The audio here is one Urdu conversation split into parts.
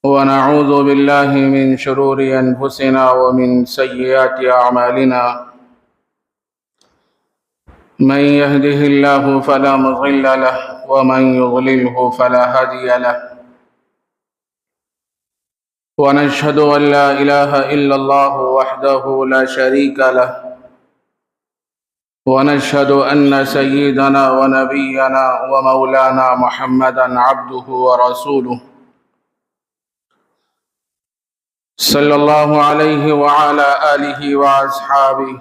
ونعوذ بالله من شرور أنفسنا ومن سيئات أعمالنا. من يهده الله فلا مضل له ومن يضلله فلا هادي له. ونشهد أن لا إله إلا الله وحده لا شريك له. ونشهد أن سيدنا ونبينا ومولانا محمدا عبده ورسوله صلى الله عليه وعلى آله وأصحابه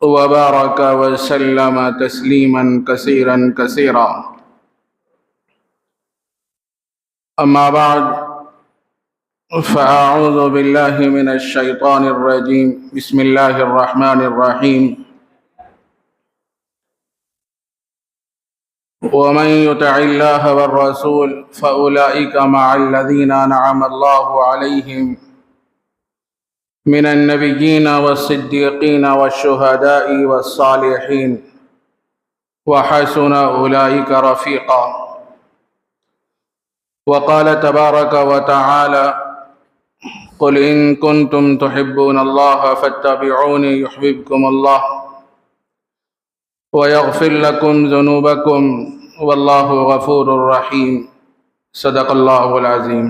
وبارك وسلم تسليما كثيرا كثيرا. أما بعد، فأعوذ بالله من الشيطان الرجيم. بسم الله الرحمن الرحيم. ومن يطع الله والرسول فأولئك مع الذين أنعم الله عليهم من النبيين والصديقين والشهداء والصالحين وحسن أولئك رفيقا. وقال تبارك وتعالى: قل إن كنتم تحبون الله فاتبعوني يحببكم الله ويغفر لكم ذنوبكم والله غفور رحيم. صدق اللہ العظیم.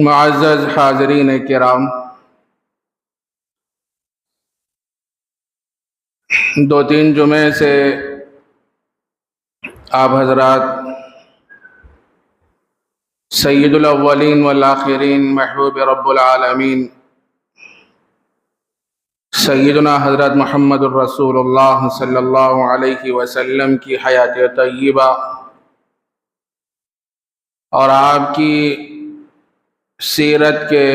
معزز حاضرین کرام، دو تین جمعے سے آپ حضرات سید الاولین والآخرین محبوب رب العالمین سیدنا حضرت محمد الرسول اللہ صلی اللہ علیہ وسلم کی حیات طیبہ اور آپ کی سیرت کے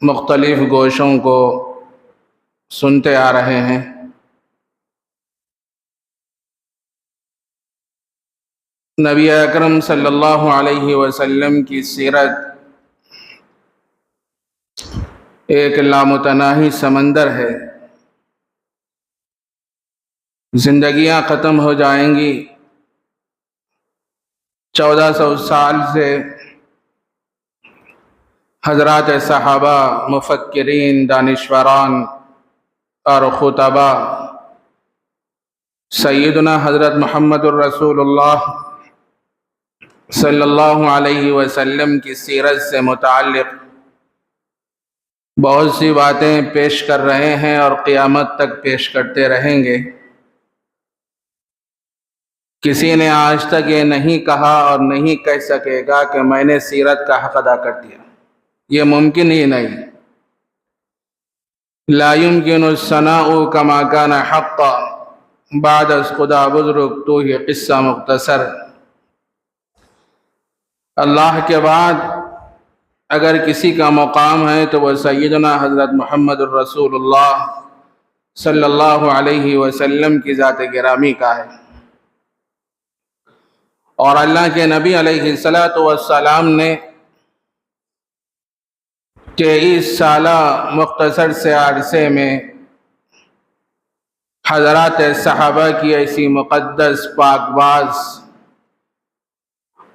مختلف گوشوں کو سنتے آ رہے ہیں. نبی اکرم صلی اللہ علیہ وسلم کی سیرت ایک لامتناہی سمندر ہے. زندگیاں ختم ہو جائیں گی. 1400 سال سے حضرات صحابہ، مفکرین، دانشوران اور خطباء سیدنا حضرت محمد الرسول اللہ صلی اللہ علیہ وسلم کی سیرت سے متعلق بہت سی باتیں پیش کر رہے ہیں اور قیامت تک پیش کرتے رہیں گے. کسی نے آج تک یہ نہیں کہا اور نہیں کہہ سکے گا کہ میں نے سیرت کا حق ادا کر دیا. یہ ممکن ہی نہیں. لا يمكن الثناء كما كان حقا بعد از خدا بزرگ تو یہ قصہ مختصر. اللہ کے بعد اگر کسی کا مقام ہے تو وہ سیدنا حضرت محمد الرسول اللہ صلی اللہ علیہ وسلم کی ذات گرامی کا ہے. اور اللہ کے نبی علیہ السلام نے 23 سالہ مختصر سے عرصے میں حضرات صحابہ کی ایسی مقدس، پاک باز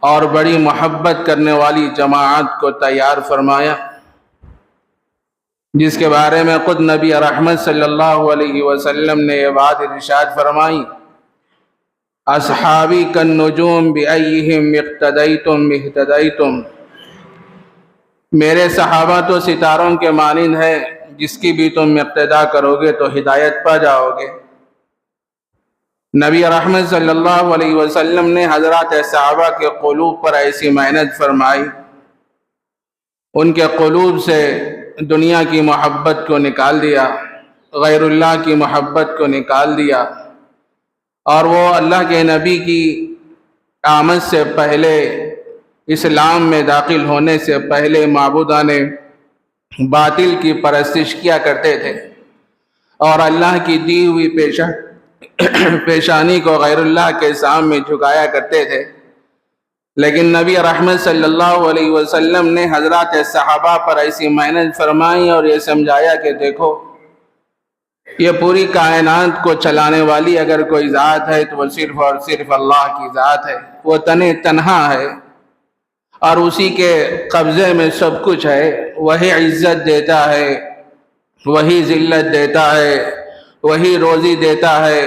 اور بڑی محبت کرنے والی جماعت کو تیار فرمایا، جس کے بارے میں خود نبی رحمت صلی اللہ علیہ وسلم نے یہ بات ارشاد فرمائی: اصحابی کالنجوم بأیہم اقتدیتم اہتدیتم. میرے صحابہ تو ستاروں کے مانند ہے، جس کی بھی تم اقتدا کرو گے تو ہدایت پا جاؤ گے. نبی رحمت صلی اللہ علیہ وسلم نے حضرات صحابہ کے قلوب پر ایسی محنت فرمائی، ان کے قلوب سے دنیا کی محبت کو نکال دیا، غیر اللہ کی محبت کو نکال دیا، اور وہ اللہ کے نبی کی آمد سے پہلے، اسلام میں داخل ہونے سے پہلے معبودان باطل کی پرستش کیا کرتے تھے اور اللہ کی دی ہوئی پیشانی کو غیر اللہ کے سامنے جھکایا کرتے تھے. لیکن نبی رحمت صلی اللہ علیہ وسلم نے حضرات صحابہ پر ایسی محنت فرمائی اور یہ سمجھایا کہ دیکھو، یہ پوری کائنات کو چلانے والی اگر کوئی ذات ہے تو وہ صرف اور صرف اللہ کی ذات ہے۔ وہ تنہا ہے اور اسی کے قبضے میں سب کچھ ہے۔ وہی عزت دیتا ہے، وہی ذلت دیتا ہے، وہی روزی دیتا ہے،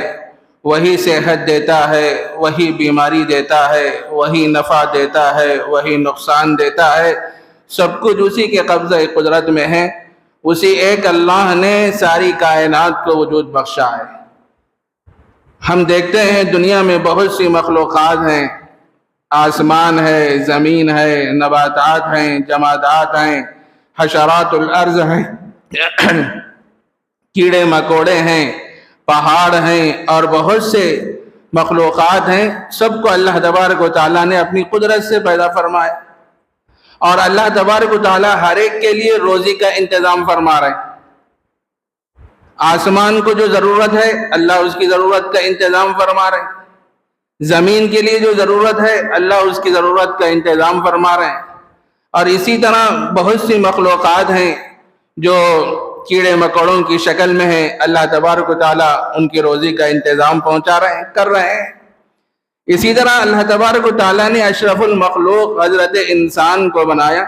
وہی صحت دیتا ہے، وہی بیماری دیتا ہے، وہی نفع دیتا ہے، وہی نقصان دیتا ہے۔ سب کچھ اسی کے قبضہ قدرت میں ہے۔ اسی ایک اللہ نے ساری کائنات کو وجود بخشا ہے۔ ہم دیکھتے ہیں دنیا میں بہت سی مخلوقات ہیں، آسمان ہے، زمین ہے، نباتات ہیں، جمادات ہیں، حشرات الارض ہیں، کیڑے مکوڑے ہیں، پہاڑ ہیں اور بہت سے مخلوقات ہیں۔ سب کو اللہ تبارک و تعالیٰ نے اپنی قدرت سے پیدا فرمایا، اور اللہ تبارک و تعالیٰ ہر ایک کے لیے روزی کا انتظام فرما رہے ہیں۔ آسمان کو جو ضرورت ہے اللہ اس کی ضرورت کا انتظام فرما رہے ہیں، زمین کے لیے جو ضرورت ہے اللہ اس کی ضرورت کا انتظام فرما رہے ہیں، اور اسی طرح بہت سی مخلوقات ہیں جو کیڑے مکوڑوں کی شکل میں ہیں۔ اللہ تبارک و تعالیٰ ان کی روزی کا انتظام کر رہے ہیں۔ اسی طرح اللہ تبارک و تعالیٰ نے اشرف المخلوق حضرت انسان کو بنایا،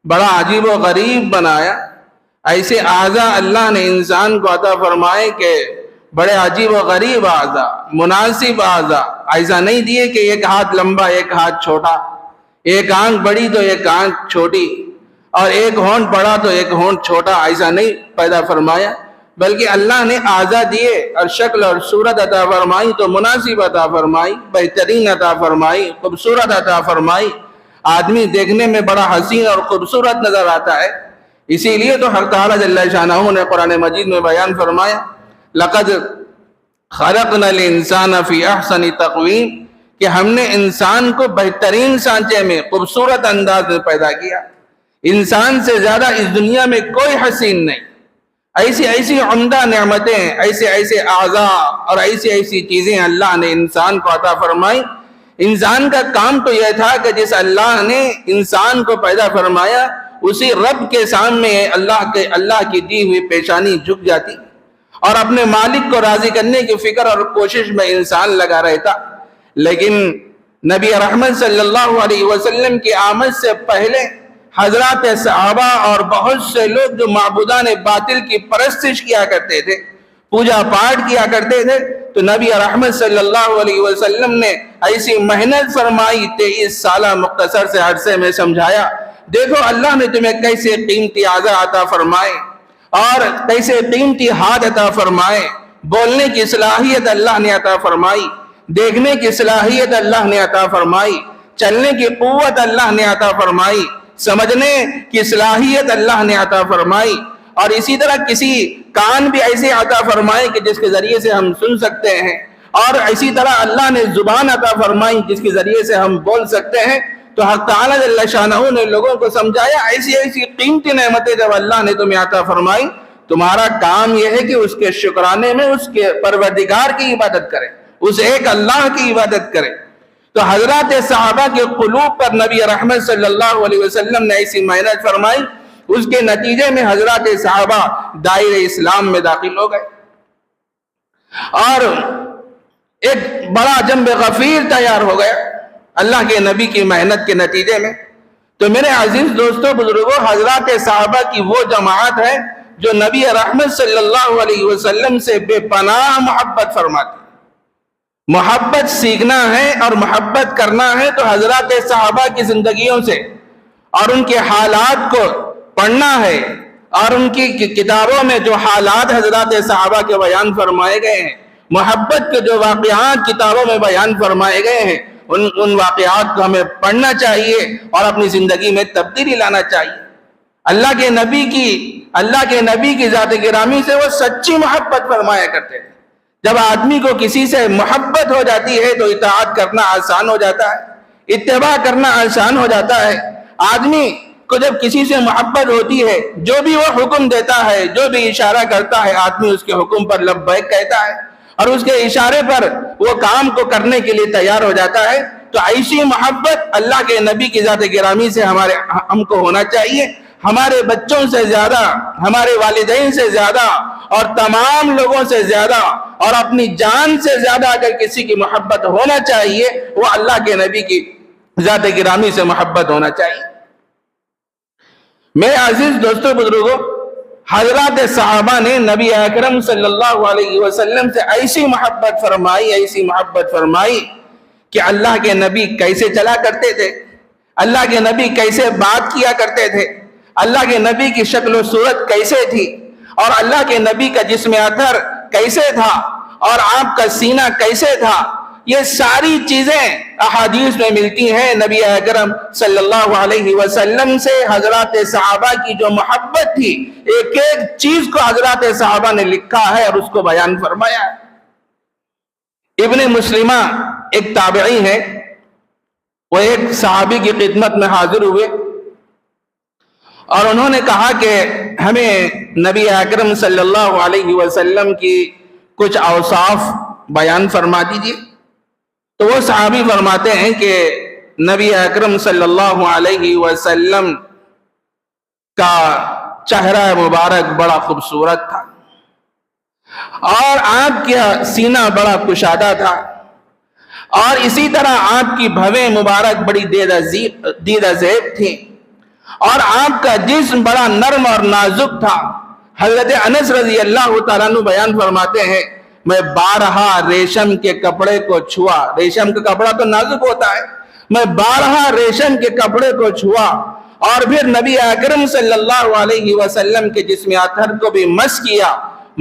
بڑا عجیب و غریب بنایا۔ ایسے اعضاء اللہ نے انسان کو عطا فرمائے کہ بڑے عجیب و غریب اعضاء، مناسب اعضاء، ایسا نہیں دیے کہ ایک ہاتھ لمبا ایک ہاتھ چھوٹا، ایک آنکھ بڑی تو ایک آنکھ چھوٹی، اور ایک ہونٹ بڑا تو ایک ہونٹ چھوٹا، ایسا نہیں پیدا فرمایا، بلکہ اللہ نے اعضاء دیے اور شکل اور صورت عطا فرمائی تو مناسب عطا فرمائی، بہترین عطا فرمائی، خوبصورت عطا فرمائی۔ آدمی دیکھنے میں بڑا حسین اور خوبصورت نظر آتا ہے، اسی لیے تو حق تعالیٰ جل شانہ نے قرآن مجید میں بیان فرمایا لَقَدْ خَلَقْنَا الْإِنسَانَ فِي أَحْسَنِ تَقْوِيمٍ، کہ ہم نے انسان کو بہترین سانچے میں خوبصورت انداز میں پیدا کیا۔ انسان سے زیادہ اس دنیا میں کوئی حسین نہیں۔ ایسی عمدہ نعمتیں، ایسے اعضاء اور ایسی چیزیں اللہ نے انسان کو عطا فرمائی۔ انسان کا کام تو یہ تھا کہ جس اللہ نے انسان کو پیدا فرمایا اسی رب کے سامنے اللہ کی دی ہوئی پیشانی جھک جاتی، اور اپنے مالک کو راضی کرنے کی فکر اور کوشش میں انسان لگا رہتا۔ لیکن نبی رحمت صلی اللہ علیہ وسلم کی آمد سے پہلے حضرات صحابہ اور بہت سے لوگ جو معبودان باطل کی پرستش کیا کرتے تھے، پوجا پاٹ کیا کرتے تھے، تو نبی رحمت صلی اللہ علیہ وسلم نے ایسی محنت فرمائی، 23 سالہ مختصر سے عرصے میں سمجھایا، دیکھو اللہ نے تمہیں کیسے قیمتی اعضاء عطا فرمائے اور کیسے قیمتی ہاتھ عطا فرمائے، بولنے کی صلاحیت اللہ نے عطا فرمائی، دیکھنے کی صلاحیت اللہ نے عطا فرمائی، چلنے کی قوت اللہ نے عطا فرمائی، سمجھنے کی صلاحیت اللہ نے عطا فرمائی، اور اسی طرح کسی کان بھی ایسے عطا فرمائے کہ جس کے ذریعے سے ہم سن سکتے ہیں، اور اسی طرح اللہ نے زبان عطا فرمائی جس کے ذریعے سے ہم بول سکتے ہیں۔ تو حق تعالیٰ جل شانہ نے لوگوں کو سمجھایا ایسی قیمتی نعمتیں جب اللہ نے تمہیں عطا فرمائی، تمہارا کام یہ ہے کہ اس کے شکرانے میں اس کے پروردگار کی عبادت کرے، اس ایک اللہ کی عبادت کرے۔ تو حضرات صحابہ کے قلوب پر نبی رحمت صلی اللہ علیہ وسلم نے ایسی محنت فرمائی، اس کے نتیجے میں حضرات صحابہ دائرہ اسلام میں داخل ہو گئے، اور ایک بڑا جنب غفیر تیار ہو گیا اللہ کے نبی کی محنت کے نتیجے میں۔ تو میرے عزیز دوستو، بزرگوں، حضرات صحابہ کی وہ جماعت ہے جو نبی رحمت صلی اللہ علیہ وسلم سے بے پناہ محبت فرماتی۔ محبت سیکھنا ہے اور محبت کرنا ہے تو حضرات صحابہ کی زندگیوں سے اور ان کے حالات کو پڑھنا ہے، اور ان کی کتابوں میں جو حالات حضرات صحابہ کے بیان فرمائے گئے ہیں، محبت کے جو واقعات کتابوں میں بیان فرمائے گئے ہیں، ان واقعات کو ہمیں پڑھنا چاہیے اور اپنی زندگی میں تبدیلی لانا چاہیے۔ اللہ کے نبی کی ذات گرامی سے وہ سچی محبت فرمایا کرتے تھے۔ جب آدمی کو کسی سے محبت ہو جاتی ہے تو اطاعت کرنا آسان ہو جاتا ہے، اتباع کرنا آسان ہو جاتا ہے۔ آدمی کو جب کسی سے محبت ہوتی ہے، جو بھی وہ حکم دیتا ہے، جو بھی اشارہ کرتا ہے، آدمی اس کے حکم پر لبیک کہتا ہے اور اس کے اشارے پر وہ کام کو کرنے کے لیے تیار ہو جاتا ہے۔ تو ایسی محبت اللہ کے نبی کی ذات گرامی سے ہم کو ہونا چاہیے۔ ہمارے بچوں سے زیادہ، ہمارے والدین سے زیادہ اور تمام لوگوں سے زیادہ اور اپنی جان سے زیادہ اگر کسی کی محبت ہونا چاہیے وہ اللہ کے نبی کی ذات گرامی سے محبت ہونا چاہیے۔ میرے عزیز دوستوں بزرگوں، حضرات صحابہ نے نبی اکرم صلی اللہ علیہ وسلم سے ایسی محبت فرمائی کہ اللہ کے نبی کیسے چلا کرتے تھے، اللہ کے نبی کیسے بات کیا کرتے تھے، اللہ کے نبی کی شکل و صورت کیسے تھی، اور اللہ کے نبی کا جسم اطہر کیسے تھا، اور آپ کا سینہ کیسے تھا، یہ ساری چیزیں احادیث میں ملتی ہیں۔ نبی اکرم صلی اللہ علیہ وسلم سے حضرات صحابہ کی جو محبت تھی، ایک ایک چیز کو حضرات صحابہ نے لکھا ہے اور اس کو بیان فرمایا ہے۔ ابن مسلمہ ایک تابعی ہے، وہ ایک صحابی کی خدمت میں حاضر ہوئے اور انہوں نے کہا کہ ہمیں نبی اکرم صلی اللہ علیہ وسلم کی کچھ اوصاف بیان فرما دیجیے۔ تو وہ صحابی فرماتے ہیں کہ نبی اکرم صلی اللہ علیہ وسلم کا چہرہ مبارک بڑا خوبصورت تھا، اور آپ کا سینہ بڑا کشادہ تھا، اور اسی طرح آپ کی بھویں مبارک بڑی دیدہ زیب تھی، اور آپ کا جسم بڑا نرم اور نازک تھا۔ حضرت انس رضی اللہ تعالیٰ عنہ بیان فرماتے ہیں، میں بارہا ریشم کے کپڑے کو چھوا، ریشم کا کپڑا تو نازک ہوتا ہے، میں بارہا ریشم کے کپڑے کو چھوا اور پھر نبی اکرم صلی اللہ علیہ وسلم کے جسم اطہر کو بھی مس کیا۔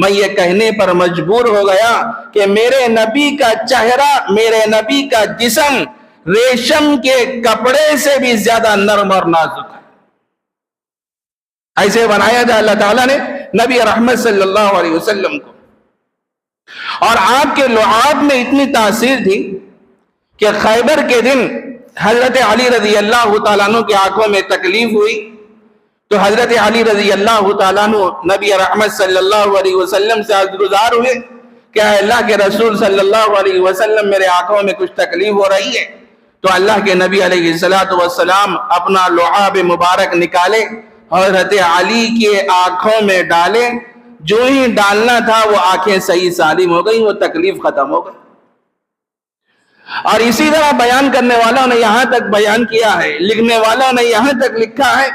میں یہ کہنے پر مجبور ہو گیا کہ میرے نبی کا چہرہ، میرے نبی کا جسم ریشم کے کپڑے سے بھی زیادہ نرم اور نازک ہے۔ ایسے بنایا تھا اللہ تعالیٰ نے نبی رحمت صلی اللہ علیہ وسلم کو، اور آپ کے لعاب میں اتنی تاثیر تھی کہ خیبر کے دن حضرت علی رضی اللہ تعالیٰ عنہ کی آنکھوں میں تکلیف ہوئی تو حضرت علی رضی اللہ تعالیٰ عنہ نبی رحمت صلی اللہ علیہ وسلم سے عرض گزار ہوئے کہ اے اللہ کے رسول صلی اللہ علیہ وسلم، میرے آنکھوں میں کچھ تکلیف ہو رہی ہے۔ تو اللہ کے نبی علیہ السلام اپنا لعاب مبارک نکالے، حضرت علی کے آنکھوں میں ڈالے، جو ہی ڈالنا تھا وہ آنکھیں صحیح سالم ہو گئی، وہ تکلیف ختم ہو گئی۔ اور اسی طرح بیان کرنے والوں نے یہاں تک بیان کیا ہے، لکھنے والوں نے یہاں تک لکھا ہے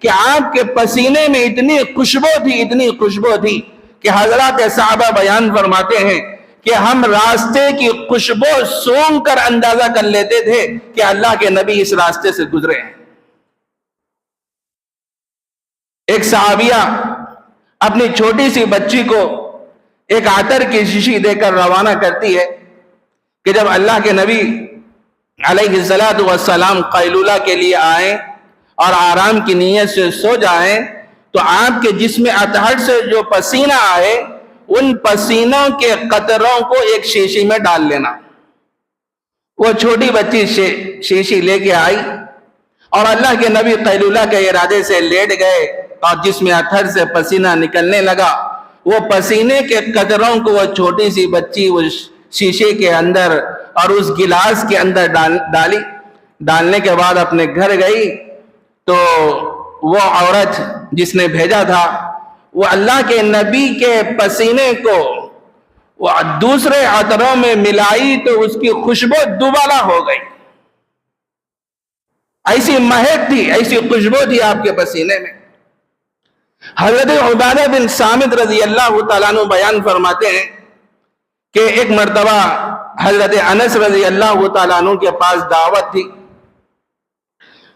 کہ آپ کے پسینے میں اتنی خوشبو تھی کہ حضرات صحابہ بیان فرماتے ہیں کہ ہم راستے کی خوشبو سونگھ کر اندازہ کر لیتے تھے کہ اللہ کے نبی اس راستے سے گزرے ہیں۔ ایک صحابیہ اپنی چھوٹی سی بچی کو ایک عطر کی شیشی دے کر روانہ کرتی ہے کہ جب اللہ کے نبی علیہ السلام قیلولہ کے لیے آئیں اور آرام کی نیت سے سو جائیں تو آپ کے جسم اطہر سے جو پسینہ آئے ان پسینوں کے قطروں کو ایک شیشی میں ڈال لینا۔ وہ چھوٹی بچی شیشی لے کے آئی اور اللہ کے نبی قیلولہ کے ارادے سے لیٹ گئے اور جسم اطہر سے پسینہ نکلنے لگا۔ وہ پسینے کے قطروں کو وہ چھوٹی سی بچی اس شیشے کے اندر اور اس گلاس کے اندر ڈالی۔ ڈالنے کے بعد اپنے گھر گئی تو وہ عورت جس نے بھیجا تھا وہ اللہ کے نبی کے پسینے کو وہ دوسرے عطروں میں ملائی تو اس کی خوشبو دوبالا ہو گئی۔ ایسی مہک تھی، ایسی خوشبو تھی آپ کے پسینے میں۔ حضرت عبادہ بن صامت رضی اللہ تعالیٰ عنہ بیان فرماتے ہیں کہ ایک مرتبہ حضرت انس رضی اللہ تعالیٰ عنہ کے پاس دعوت تھی،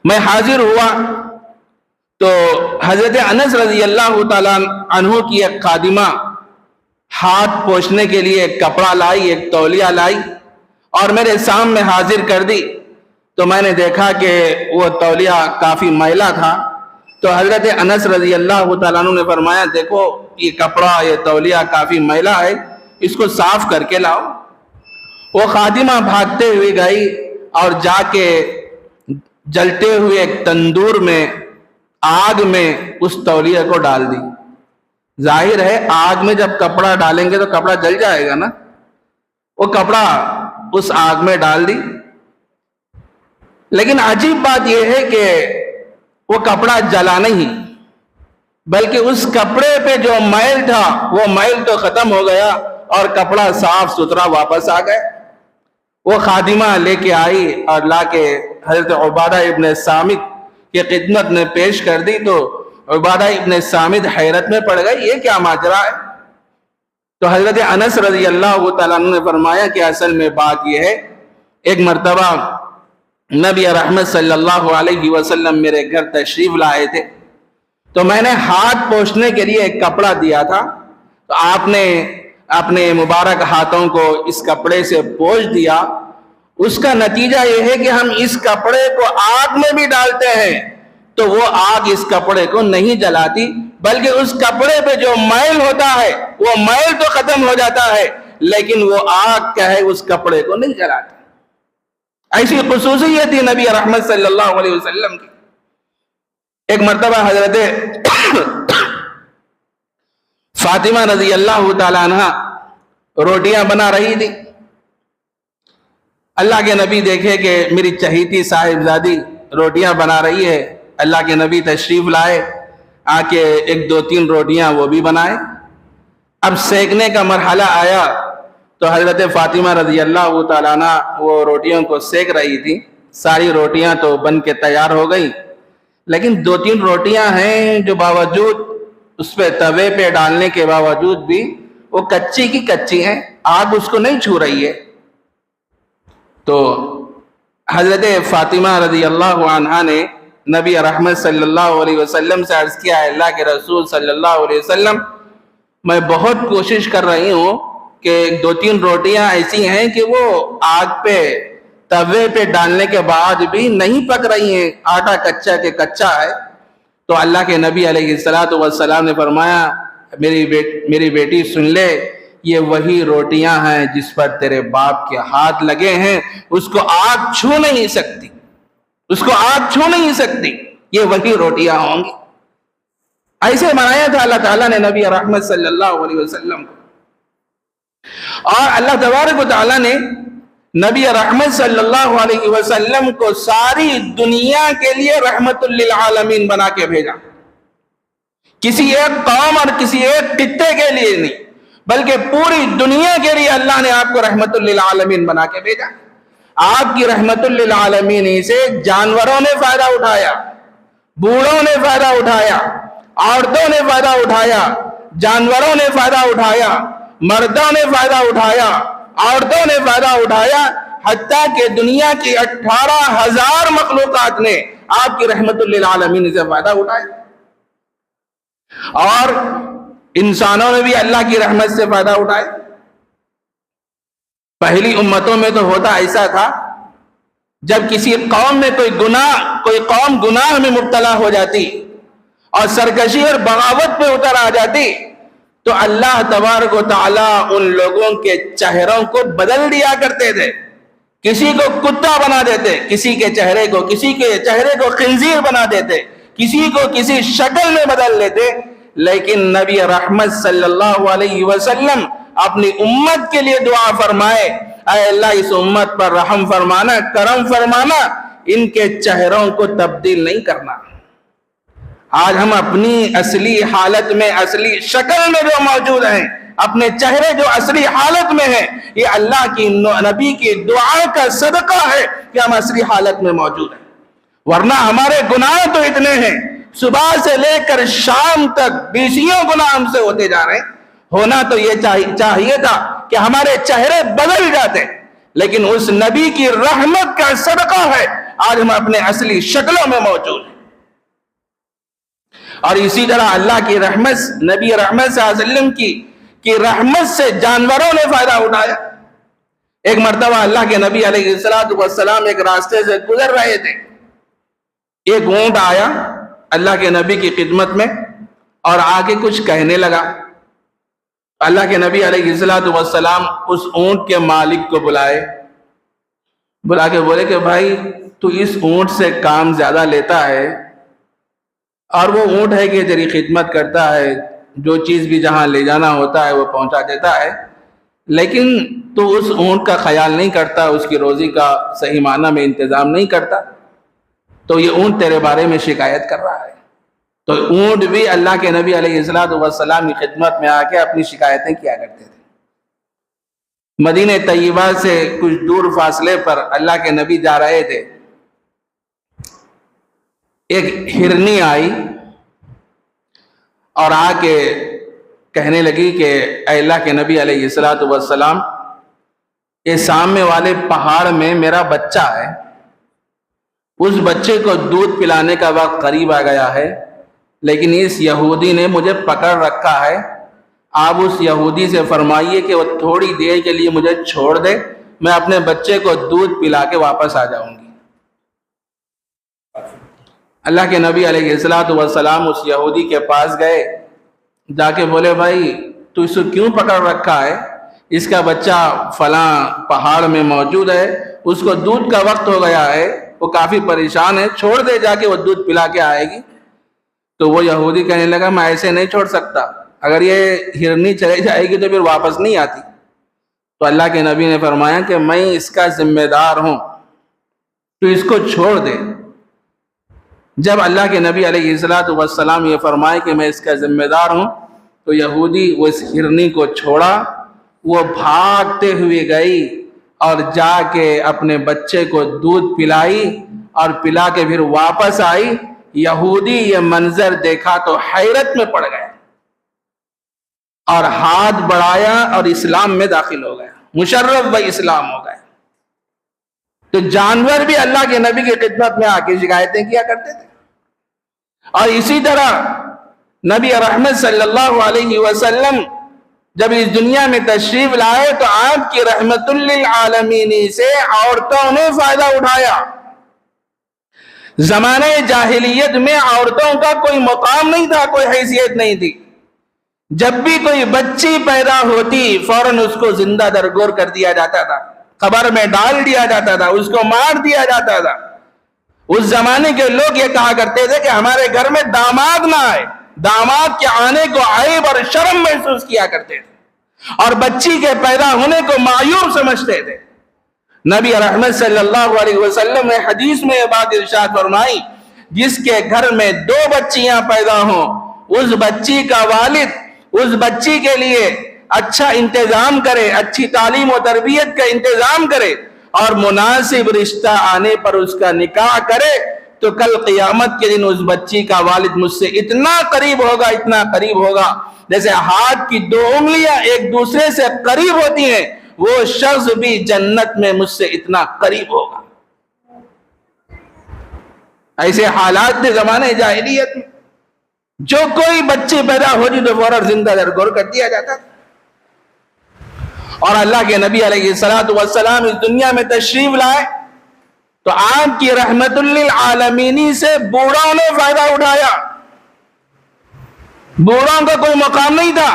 میں حاضر ہوا تو حضرت انس رضی اللہ تعالیٰ عنہ کی ایک خادمہ ہاتھ پوچھنے کے لیے ایک کپڑا لائی، ایک تولیہ لائی اور میرے سامنے حاضر کر دی۔ تو میں نے دیکھا کہ وہ تولیہ کافی میلا تھا، تو حضرت انس رضی اللہ تعالیٰ عنہ نے فرمایا دیکھو یہ کپڑا، یہ تولیہ کافی میلا ہے، اس کو صاف کر کے لاؤ۔ وہ خادمہ بھاگتے ہوئے گئی اور جا کے جلتے ہوئے ایک تندور میں آگ میں اس تولیہ کو ڈال دی۔ ظاہر ہے آگ میں جب کپڑا ڈالیں گے تو کپڑا جل جائے گا نا، وہ کپڑا اس آگ میں ڈال دی۔ لیکن عجیب بات یہ ہے کہ وہ کپڑا جلا نہیں، بلکہ اس کپڑے پہ جو میل تھا وہ میل تو ختم ہو گیا اور کپڑا صاف ستھرا واپس آ گیا۔ وہ خادمہ لے کے آئی اور لا کے حضرت عبادہ ابن صامت کی خدمت میں پیش کر دی، تو عبادہ ابن صامت حیرت میں پڑ گئے، یہ کیا ماجرا ہے؟ تو حضرت انس رضی اللہ تعالیٰ عنہ نے فرمایا کہ اصل میں بات یہ ہے، ایک مرتبہ نبی رحمت صلی اللہ علیہ وسلم میرے گھر تشریف لائے تھے، تو میں نے ہاتھ پوچھنے کے لیے ایک کپڑا دیا تھا، تو آپ نے اپنے مبارک ہاتھوں کو اس کپڑے سے پوچھ دیا۔ اس کا نتیجہ یہ ہے کہ ہم اس کپڑے کو آگ میں بھی ڈالتے ہیں تو وہ آگ اس کپڑے کو نہیں جلاتی، بلکہ اس کپڑے پہ جو میل ہوتا ہے وہ میل تو ختم ہو جاتا ہے لیکن وہ آگ کیا ہے اس کپڑے کو نہیں جلاتی۔ ایسی خصوصیت تھی نبی رحمت صلی اللہ علیہ وسلم کی۔ ایک مرتبہ حضرت فاطمہ رضی اللہ تعالیٰ عنہ روٹیاں بنا رہی تھی۔ اللہ کے نبی دیکھے کہ میری چہیتی صاحبزادی روٹیاں بنا رہی ہے، اللہ کے نبی تشریف لائے، آ کے ایک دو تین روٹیاں وہ بھی بنائے۔ اب سیکنے کا مرحلہ آیا تو حضرت فاطمہ رضی اللہ تعالیٰ عنہ وہ روٹیوں کو سیک رہی تھی۔ ساری روٹیاں تو بن کے تیار ہو گئی، لیکن دو تین روٹیاں ہیں جو باوجود اس پہ توے پہ ڈالنے کے باوجود بھی وہ کچی کی کچی ہیں، آگ اس کو نہیں چھو رہی ہے۔ تو حضرت فاطمہ رضی اللہ عنہا نے نبی رحمت صلی اللہ علیہ وسلم سے عرض کیا، اللہ کے رسول صلی اللہ علیہ وسلم، میں بہت کوشش کر رہی ہوں کہ دو تین روٹیاں ایسی ہیں کہ وہ آگ پہ توے پہ ڈالنے کے بعد بھی نہیں پک رہی ہیں، آٹا کچا کے کچا ہے۔ تو اللہ کے نبی علیہ السلام نے فرمایا، میری بیٹی سن لے، یہ وہی روٹیاں ہیں جس پر تیرے باپ کے ہاتھ لگے ہیں، اس کو آگ چھو نہیں سکتی، اس کو آگ چھو نہیں سکتی، یہ وہی روٹیاں ہوں گی۔ ایسے بنایا تھا اللہ تعالیٰ نے نبی رحمت صلی اللہ علیہ وسلم کو۔ اور اللہ تبارک و تعالیٰ نے نبی رحمت صلی اللہ علیہ وسلم کو ساری دنیا کے لیے رحمت للعالمین بنا کے بھیجا، کسی ایک قوم اور کسی ایک خطے کے لیے نہیں، بلکہ پوری دنیا کے لیے اللہ نے آپ کو رحمت للعالمین بنا کے بھیجا۔ آپ کی رحمت للعالمین سے جانوروں نے فائدہ اٹھایا، بوڑھوں نے فائدہ اٹھایا، عورتوں نے فائدہ اٹھایا، جانوروں نے فائدہ اٹھایا، مردوں نے فائدہ اٹھایا، عورتوں نے فائدہ اٹھایا، حتیٰ کہ دنیا کی 18,000 مخلوقات نے آپ کی رحمت للعالمین سے فائدہ اٹھایا، اور انسانوں نے بھی اللہ کی رحمت سے فائدہ اٹھایا۔ پہلی امتوں میں تو ہوتا ایسا تھا، جب کسی قوم میں کوئی قوم گناہ میں مبتلا ہو جاتی اور سرکشی اور بغاوت پہ اتر آ جاتی تو اللہ تبارک و تعالیٰ ان لوگوں کے چہروں کو بدل دیا کرتے تھے، کسی کو کتا بنا دیتے، کسی کے چہرے کو خنزیر بنا دیتے، کسی کو کسی شکل میں بدل لیتے۔ لیکن نبی رحمت صلی اللہ علیہ وسلم اپنی امت کے لیے دعا فرمائے، اے اللہ اس امت پر رحم فرمانا، کرم فرمانا، ان کے چہروں کو تبدیل نہیں کرنا۔ آج ہم اپنی اصلی حالت میں، اصلی شکل میں جو موجود ہیں، اپنے چہرے جو اصلی حالت میں ہیں، یہ اللہ کی نبی کی دعا کا صدقہ ہے کہ ہم اصلی حالت میں موجود ہیں، ورنہ ہمارے گناہ تو اتنے ہیں، صبح سے لے کر شام تک 20 گناہ ہم سے ہوتے جا رہے ہیں۔ ہونا تو یہ چاہیے تھا کہ ہمارے چہرے بدل جاتے، لیکن اس نبی کی رحمت کا صدقہ ہے آج ہم اپنے اصلی شکلوں میں موجود ہیں۔ اور اسی طرح اللہ کی رحمت، نبی رحمت صلی اللہ علیہ وسلم کی رحمت سے جانوروں نے فائدہ اٹھایا۔ ایک مرتبہ اللہ کے نبی علیہ السلام ایک راستے سے گزر رہے تھے، ایک اونٹ آیا اللہ کے نبی کی خدمت میں اور آگے کچھ کہنے لگا۔ اللہ کے نبی علیہ السلام اس اونٹ کے مالک کو بلا کے بولے کہ بھائی تو اس اونٹ سے کام زیادہ لیتا ہے، اور وہ اونٹ ہے کہ تیری خدمت کرتا ہے، جو چیز بھی جہاں لے جانا ہوتا ہے وہ پہنچا دیتا ہے، لیکن تو اس اونٹ کا خیال نہیں کرتا، اس کی روزی کا صحیح معنی میں انتظام نہیں کرتا، تو یہ اونٹ تیرے بارے میں شکایت کر رہا ہے۔ تو اونٹ بھی اللہ کے نبی علیہ السلام کی خدمت میں آ کے اپنی شکایتیں کیا کرتے تھے۔ مدینہ طیبہ سے کچھ دور فاصلے پر اللہ کے نبی جا رہے تھے، ایک ہرنی آئی اور آ کے کہنے لگی کہ اے اللہ کے نبی علیہ السلام، یہ سامنے والے پہاڑ میں میرا بچہ ہے، اس بچے کو دودھ پلانے کا وقت قریب آ گیا ہے، لیکن اس یہودی نے مجھے پکڑ رکھا ہے، آپ اس یہودی سے فرمائیے کہ وہ تھوڑی دیر کے لیے مجھے چھوڑ دے، میں اپنے بچے کو دودھ پلا کے واپس آ جاؤں گی۔ اللہ کے نبی علیہ السلام اس یہودی کے پاس گئے، جا کے بولے بھائی تو اس کو کیوں پکڑ رکھا ہے؟ اس کا بچہ فلاں پہاڑ میں موجود ہے، اس کو دودھ کا وقت ہو گیا ہے، وہ کافی پریشان ہے، چھوڑ دے، جا کے وہ دودھ پلا کے آئے گی۔ تو وہ یہودی کہنے لگا میں ایسے نہیں چھوڑ سکتا، اگر یہ ہرنی چلے جائے گی تو پھر واپس نہیں آتی۔ تو اللہ کے نبی نے فرمایا کہ میں اس کا ذمہ دار ہوں، تو اس کو چھوڑ دے۔ جب اللہ کے نبی علیہ السلام یہ فرمائے کہ میں اس کا ذمہ دار ہوں، تو یہودی وہ اس ہرنی کو چھوڑا، وہ بھاگتے ہوئے گئی اور جا کے اپنے بچے کو دودھ پلائی اور پلا کے پھر واپس آئی۔ یہودی یہ منظر دیکھا تو حیرت میں پڑ گیا اور ہاتھ بڑھایا اور اسلام میں داخل ہو گیا، مشرف و اسلام ہو گیا۔ تو جانور بھی اللہ کے نبی کی خدمت میں آ کے شکایتیں کیا کرتے تھے۔ اور اسی طرح نبی رحمت صلی اللہ علیہ وسلم جب اس دنیا میں تشریف لائے تو آپ کی رحمت للعالمین سے عورتوں نے فائدہ اٹھایا۔ زمانہ جاہلیت میں عورتوں کا کوئی مقام نہیں تھا، کوئی حیثیت نہیں تھی۔ جب بھی کوئی بچی پیدا ہوتی فوراً اس کو زندہ درگور کر دیا جاتا تھا، قبر میں ڈال دیا جاتا تھا، اس کو مار دیا جاتا تھا۔ اس زمانے کے لوگ یہ کہا کرتے تھے کہ ہمارے گھر میں داماد نہ آئے، داماد کے آنے کو عیب اور شرم محسوس کیا کرتے تھے اور بچی کے پیدا ہونے کو معیوب سمجھتے تھے۔ نبی رحمت صلی اللہ علیہ وسلم نے حدیث میں یہ بات ارشاد فرمائی، جس کے گھر میں 2 بچیاں پیدا ہوں، اس بچی کا والد اس بچی کے لیے اچھا انتظام کرے، اچھی تعلیم و تربیت کا انتظام کرے اور مناسب رشتہ آنے پر اس کا نکاح کرے، تو کل قیامت کے دن اس بچی کا والد مجھ سے اتنا قریب ہوگا، اتنا قریب ہوگا، جیسے ہاتھ کی 2 انگلیاں ایک دوسرے سے قریب ہوتی ہیں، وہ شخص بھی جنت میں مجھ سے اتنا قریب ہوگا۔ ایسے حالات تھے زمانے جاہلیت میں، جو کوئی بچے پیدا ہوتی تو فوراً زندہ درگور کر دیا جاتا تھا۔ اور اللہ کے نبی علیہ السلام اس دنیا میں تشریف لائے تو آپ کی رحمت للعالمین سے بوڑھوں نے فائدہ اٹھایا۔ بوڑھوں کا کوئی مقام نہیں تھا،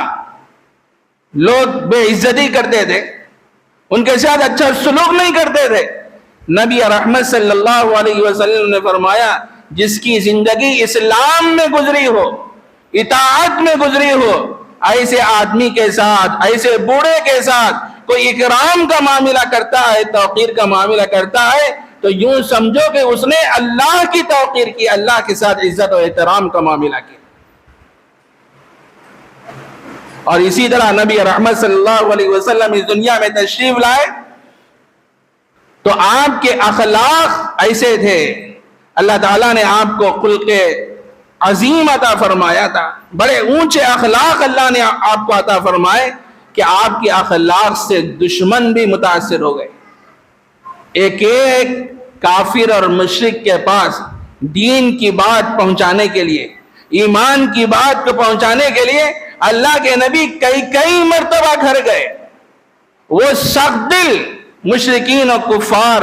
لوگ بے عزتی کرتے تھے، ان کے ساتھ اچھا سلوک نہیں کرتے تھے۔ نبی رحمت صلی اللہ علیہ وسلم نے فرمایا جس کی زندگی اسلام میں گزری ہو، اطاعت میں گزری ہو، ایسے آدمی کے ساتھ، ایسے بوڑھے کے ساتھ کوئی اکرام کا معاملہ کرتا ہے، توقیر کا معاملہ کرتا ہے، تو یوں سمجھو کہ اس نے اللہ کی توقیر کی، اللہ کے ساتھ عزت و احترام کا معاملہ کیا۔ اور اسی طرح نبی رحمت صلی اللہ علیہ وسلم اس دنیا میں تشریف لائے تو آپ کے اخلاق ایسے تھے، اللہ تعالیٰ نے آپ کو خلق عظیم عطا فرمایا تھا، بڑے اونچے اخلاق اللہ نے آپ کو عطا فرمائے کہ آپ کے اخلاق سے دشمن بھی متاثر ہو گئے۔ ایک کافر اور مشرک کے پاس دین کی بات پہنچانے کے لیے، ایمان کی بات کو پہنچانے کے لیے اللہ کے نبی کئی مرتبہ گھر گئے۔ وہ سخت دل مشرکین اور کفار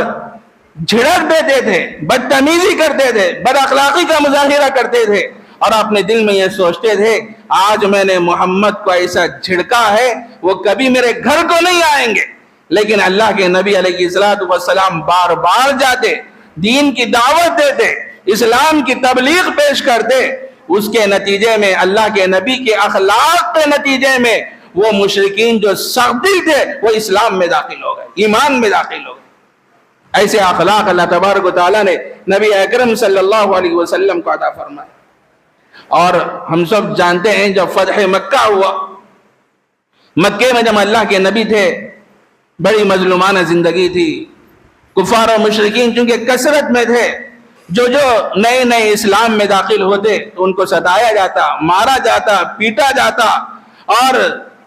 جھڑک دیتے تھے، بدتمیزی کرتے تھے، بد اخلاقی کا مظاہرہ کرتے تھے اور اپنے دل میں یہ سوچتے تھے آج میں نے محمد کو ایسا جھڑکا ہے وہ کبھی میرے گھر کو نہیں آئیں گے۔ لیکن اللہ کے نبی علیہ السلام بار بار جاتے، دین کی دعوت دیتے، اسلام کی تبلیغ پیش کرتے، اس کے نتیجے میں اللہ کے نبی کے اخلاق کے نتیجے میں وہ مشرکین جو سخت دل تھے وہ اسلام میں داخل ہو گئے، ایمان میں داخل ہو گئے۔ ایسے اخلاق اللہ تبارک و تعالیٰ نے نبی اکرم صلی اللہ علیہ وسلم کو عطا فرمائے۔ اور ہم سب جانتے ہیں جب فتح مکہ ہوا، مکے میں جب اللہ کے نبی تھے بڑی مظلومانہ زندگی تھی، کفار و مشرکین چونکہ کثرت میں تھے، جو نئے نئے اسلام میں داخل ہوتے تو ان کو ستایا جاتا، مارا جاتا، پیٹا جاتا، اور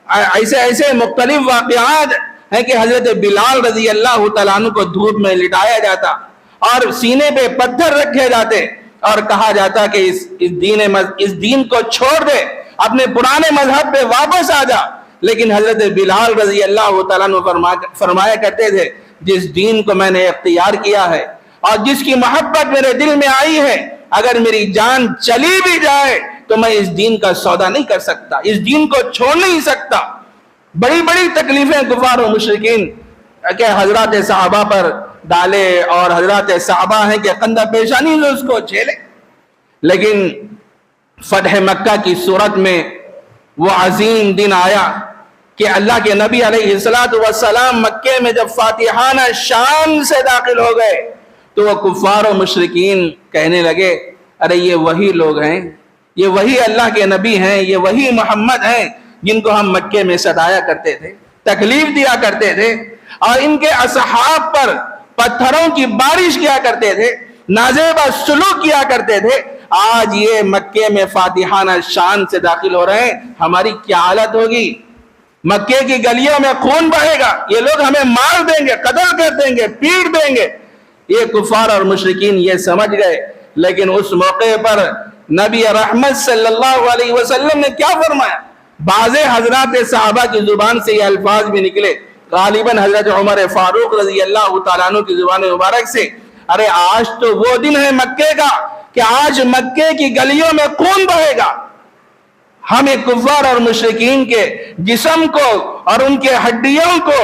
ایسے مختلف واقعات ہیں کہ حضرت بلال رضی اللہ تعالیٰ عنہ کو دھوپ میں لٹایا جاتا اور سینے پہ پتھر رکھے جاتے اور کہا جاتا کہ اس دین کو چھوڑ دے، اپنے پرانے مذہب پہ واپس آ جا۔ لیکن حضرت بلال رضی اللہ تعالیٰ عنہ فرمایا کرتے تھے جس دین کو میں نے اختیار کیا ہے اور جس کی محبت میرے دل میں آئی ہے، اگر میری جان چلی بھی جائے تو میں اس دین کا سودا نہیں کر سکتا، اس دین کو چھوڑ نہیں سکتا۔ بڑی بڑی تکلیفیں کفار و مشرکین کہ حضرات صحابہ پر ڈالے اور حضرات صحابہ ہیں کہ قندہ پیشانی سے اس کو جھیلے، لیکن فتح مکہ کی صورت میں وہ عظیم دن آیا کہ اللہ کے نبی علیہ السلام مکے میں جب فاتحانہ شان سے داخل ہو گئے تو وہ کفار و مشرکین کہنے لگے ارے یہ وہی لوگ ہیں، یہ وہی اللہ کے نبی ہیں، یہ وہی محمد ہیں جن کو ہم مکے میں ستایا کرتے تھے، تکلیف دیا کرتے تھے اور ان کے اصحاب پر پتھروں کی بارش کیا کرتے تھے، نازیبہ سلوک کیا کرتے تھے۔ آج یہ مکے میں فاتحانہ شان سے داخل ہو رہے ہیں، ہماری کیا حالت ہوگی؟ مکے کی گلیوں میں خون بہے گا، یہ لوگ ہمیں مار دیں گے، قتل کر دیں گے، پیٹ دیں گے۔ یہ کفار اور مشرکین یہ سمجھ گئے، لیکن اس موقع پر نبی رحمت صلی اللہ علیہ وسلم نے کیا فرمایا؟ بعض حضرات صحابہ کی زبان سے یہ الفاظ بھی نکلے، غالباً حضرت عمر فاروق رضی اللہ تعالیٰ عنہ کی زبان مبارک سے، ارے آج تو وہ دن ہے مکے کا کہ آج مکے کی گلیوں میں خون بہے گا۔ ہمیں کفار اور مشرکین کے جسم کو اور ان کے ہڈیوں کو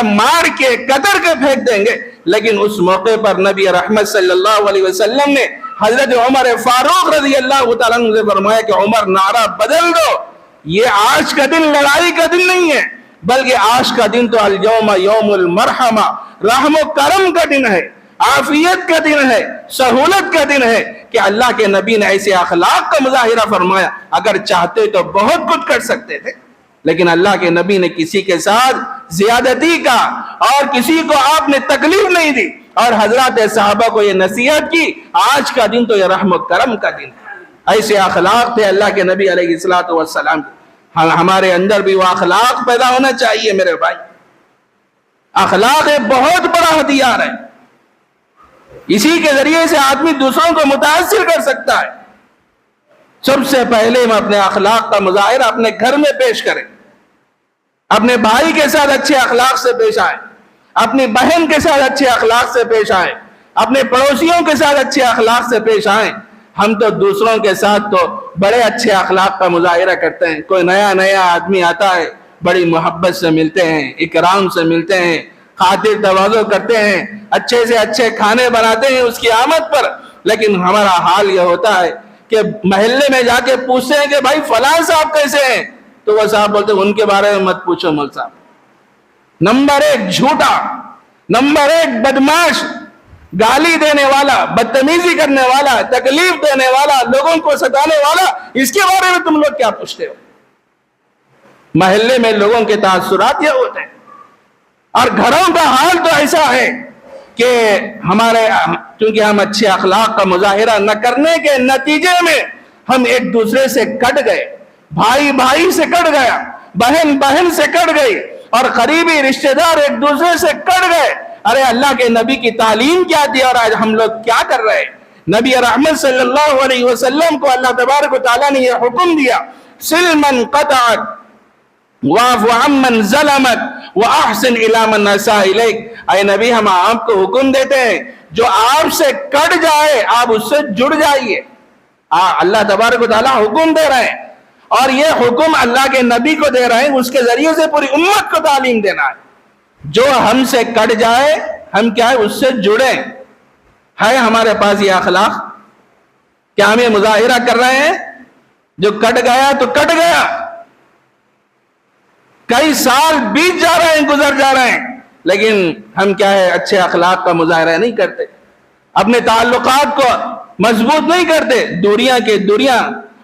مار کے قطر کے پھینک دیں گے، لیکن اس موقع پر نبی رحمت صلی اللہ علیہ وسلم نے حضرت عمر فاروق رضی اللہ تعالیٰ عنہ سے فرمایا کہ عمر نعرہ بدل دو، یہ آج کا دن لڑائی کا دن نہیں ہے، بلکہ آج کا دن تو اليوم یوم المرحمہ، رحم و کرم کا دن ہے، عافیت کا دن ہے، سہولت کا دن ہے کہ اللہ کے نبی نے ایسے اخلاق کا مظاہرہ فرمایا۔ اگر چاہتے تو بہت کچھ کر سکتے تھے، لیکن اللہ کے نبی نے کسی کے ساتھ زیادتی کا اور کسی کو آپ نے تکلیف نہیں دی اور حضرات صحابہ کو یہ نصیحت کی، آج کا دن تو یہ رحم و کرم کا دن ہے۔ ایسے اخلاق تھے اللہ کے نبی علیہ السلام کے۔ ہمارے اندر بھی وہ اخلاق پیدا ہونا چاہیے میرے بھائی۔ اخلاق ایک بہت بڑا ہتھیار ہے، اسی کے ذریعے سے آدمی دوسروں کو متاثر کر سکتا ہے۔ سب سے پہلے ہم اپنے اخلاق کا مظاہرہ اپنے گھر میں پیش کریں، اپنے بھائی کے ساتھ اچھے اخلاق سے پیش آئیں، اپنی بہن کے ساتھ اچھے اخلاق سے پیش آئیں، اپنے پڑوسیوں کے ساتھ اچھے اخلاق سے پیش آئیں۔ ہم تو دوسروں کے ساتھ تو بڑے اچھے اخلاق کا مظاہرہ کرتے ہیں، کوئی نیا آدمی آتا ہے بڑی محبت سے ملتے ہیں، اکرام سے ملتے ہیں، خاطر تواضع کرتے ہیں، اچھے سے اچھے کھانے بناتے ہیں اس کی آمد پر، لیکن ہمارا حال یہ ہوتا ہے کہ محلے میں جا کے پوچھتے ہیں کہ بھائی فلاں صاحب کیسے ہیں، تو وہ صاحب بولتے ہیں ان کے بارے میں مت پوچھو مول صاحب۔ نمبر 1 جھوٹا، نمبر 1 بدماش، گالی دینے والا، بدتمیزی کرنے والا، تکلیف دینے والا، لوگوں کو ستانے والا، اس کے بارے میں تم لوگ کیا پوچھتے ہو؟ محلے میں لوگوں کے تاثرات یہ ہوتے ہیں، اور گھروں کا حال تو ایسا ہے کہ چونکہ ہم اچھے اخلاق کا مظاہرہ نہ کرنے کے نتیجے میں ہم ایک دوسرے سے کٹ گئے، بھائی سے کٹ گیا، بہن سے کٹ گئی، اور قریبی رشتہ دار ایک دوسرے سے کٹ گئے۔ ارے اللہ کے نبی کی تعلیم کیا تھی اور آج ہم لوگ کیا کر رہے ہیں؟ نبی رحمت صلی اللہ علیہ وسلم کو اللہ تبارک و تعالیٰ نے یہ حکم دیا، سل من قطعت واعف عمن ظلمت واحسن الی من اساء الیک۔ اے نبی ہم آپ کو حکم دیتے ہیں جو آپ سے کٹ جائے آپ اس سے جڑ جائیے۔ اللہ تبارک و تعالیٰ حکم دے رہے ہیں، اور یہ حکم اللہ کے نبی کو دے رہے ہیں، اس کے ذریعے سے پوری امت کو تعلیم دینا ہے۔ جو ہم سے کٹ جائے ہم کیا ہے اس سے جڑیں۔ ہے ہمارے پاس یہ اخلاق؟ کیا ہم یہ مظاہرہ کر رہے ہیں؟ جو کٹ گیا تو کٹ گیا، کئی سال بیت جا رہے ہیں، گزر جا رہے ہیں، لیکن ہم کیا ہے اچھے اخلاق کا مظاہرہ نہیں کرتے، اپنے تعلقات کو مضبوط نہیں کرتے، دوریاں کے دوریاں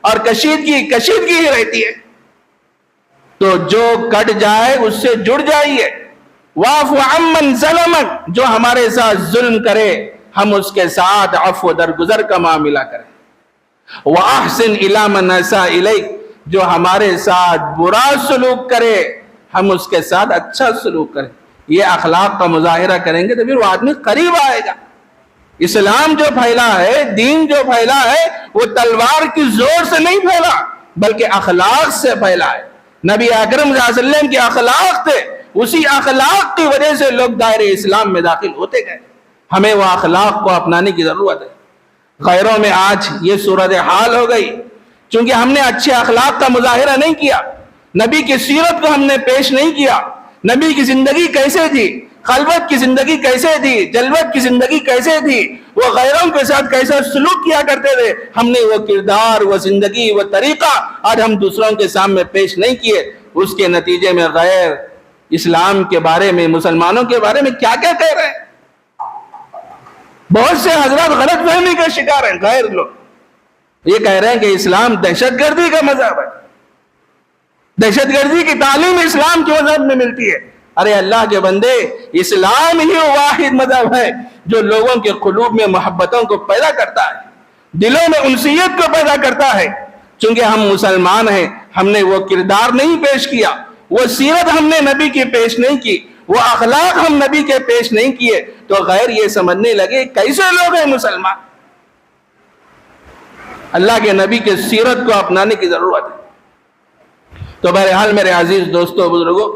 اور کشیدگی ہی رہتی ہے. تو جو کٹ جائے اس سے جڑ جائیے. واعف عمن ظلمک، جو ہمارے ساتھ ظلم کرے ہم اس کے ساتھ عفو درگزر کا معاملہ کریں. وَأَحْسِنْ إِلَى مَنْ أَسَاءَ إِلَيْكَ، جو ہمارے ساتھ برا سلوک کرے ہم اس کے ساتھ اچھا سلوک کریں. یہ اخلاق کا مظاہرہ کریں گے تو پھر وہ آدمی قریب آئے گا. اسلام جو پھیلا ہے، دین جو پھیلا ہے، وہ تلوار کی زور سے نہیں پھیلا بلکہ اخلاق سے پھیلا ہے. نبی اکرم صلی اللہ علیہ وسلم کے اخلاق تھے، اسی اخلاق کی وجہ سے لوگ دائرے اسلام میں داخل ہوتے گئے. ہمیں وہ اخلاق کو اپنانے کی ضرورت ہے. غیروں میں آج یہ صورتحال ہو گئی چونکہ ہم نے اچھے اخلاق کا مظاہرہ نہیں کیا، نبی کی سیرت کو ہم نے پیش نہیں کیا. نبی کی زندگی کیسے تھی، خلوت کی زندگی کیسے تھی، جلوت کی زندگی کیسے تھی، وہ غیروں کے ساتھ کیسا سلوک کیا کرتے تھے، ہم نے وہ کردار، وہ زندگی، وہ طریقہ آج ہم دوسروں کے سامنے پیش نہیں کیے. اس کے نتیجے میں غیر اسلام کے بارے میں، مسلمانوں کے بارے میں کیا کیا کہہ رہے ہیں. بہت سے حضرات غلط فہمی کا شکار ہیں. غیر لوگ یہ کہہ رہے ہیں کہ اسلام دہشت گردی کا مذہب ہے، دہشت گردی کی تعلیم اسلام کے مذہب میں ملتی ہے. ارے اللہ کے بندے، اسلام ہی واحد مذہب ہے جو لوگوں کے قلوب میں محبتوں کو پیدا کرتا ہے، دلوں میں انسیت کو پیدا کرتا ہے. چونکہ ہم مسلمان ہیں، ہم نے وہ کردار نہیں پیش کیا، وہ سیرت ہم نے نبی کی پیش نہیں کی، وہ اخلاق ہم نبی کے پیش نہیں کیے، تو غیر یہ سمجھنے لگے کیسے لوگ ہیں مسلمان. اللہ کے نبی کے سیرت کو اپنانے کی ضرورت ہے. تو بہرحال میرے عزیز دوستو، بزرگوں،